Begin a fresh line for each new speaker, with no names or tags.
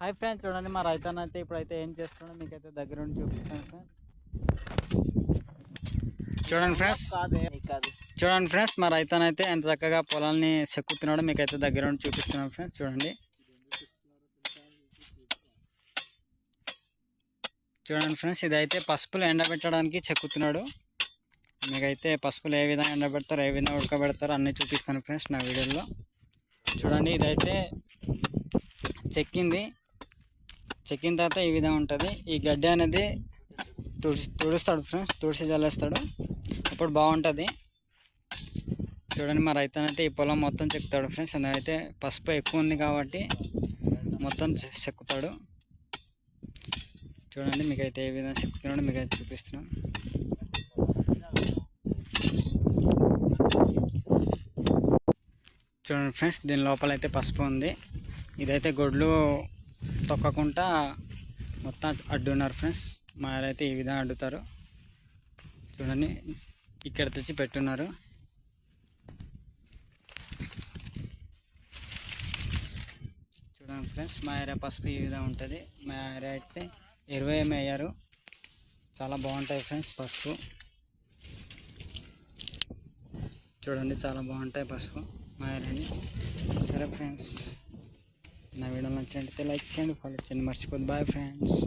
Hi friends, చూడండి మా రైతన్న అయితే ఇప్పుడైతే ఏం చేస్తున్నాడో మీకైతే దగ్గర ఉండి చూపిస్తాను ఫ్రెండ్స్. చూడండి ఫ్రెండ్స్ మా రైతన్న అయితే ఎంత చక్కగా పొలాన్ని సెక్కుతున్నాడో మీకైతే దగ్గర ఉండి చూపిస్తున్నాను ఫ్రెండ్స్. చూడండి ఫ్రెండ్స్, ఇదైతే పసుపులు ఎండబెట్టడానికి చెక్కుతున్నాడు. మీకైతే పసుపులు ఏ విధంగా ఎండబెడతారు, ఏ విధంగా ఉడకబెడతారు అన్నీ చూపిస్తాను ఫ్రెండ్స్ నా వీడియోలో. చూడండి, ఇదైతే చెక్కిన తర్వాత ఈ విధంగా ఉంటుంది. ఈ గడ్డి అనేది తుడుస్తాడు ఫ్రెండ్స్, తుడిసి జల్లేస్తాడు, అప్పుడు బాగుంటుంది. చూడండి మా రైతన్నైతే ఈ పొలం మొత్తం చెక్కుతాడు ఫ్రెండ్స్. అందుకైతే పసుపు ఎక్కువ ఉంది కాబట్టి మొత్తం చెక్కుతాడు. చూడండి మీకైతే ఏ విధంగా చెక్కుతున్నాడో మీకైతే చూపిస్తున్నాం. చూడండి ఫ్రెండ్స్, దీని లోపల అయితే పసుపు ఉంది. ఇదైతే గొడ్లు తొక్కకుండా మొత్తం అడ్డున్నారు ఫ్రెండ్స్. మా అయితే ఈ విధంగా అడ్డుతారు. చూడండి, ఇక్కడ తెచ్చి పెట్టున్నారు. చూడండి ఫ్రెండ్స్, మా ఏరియా పసుపు ఈ విధంగా ఉంటుంది. మా ఏరియా అయితే 20 వేయారు. చాలా బాగుంటాయి ఫ్రెండ్స్ పసుపు. చూడండి, చాలా బాగుంటాయి పసుపు మా ఏరియాని. సరే ఫ్రెండ్స్, నా వీడియో నచ్చినట్లయితే లైక్ చేయండి, ఫాలో చేయండి, మర్చిపోద్దు. Bye friends.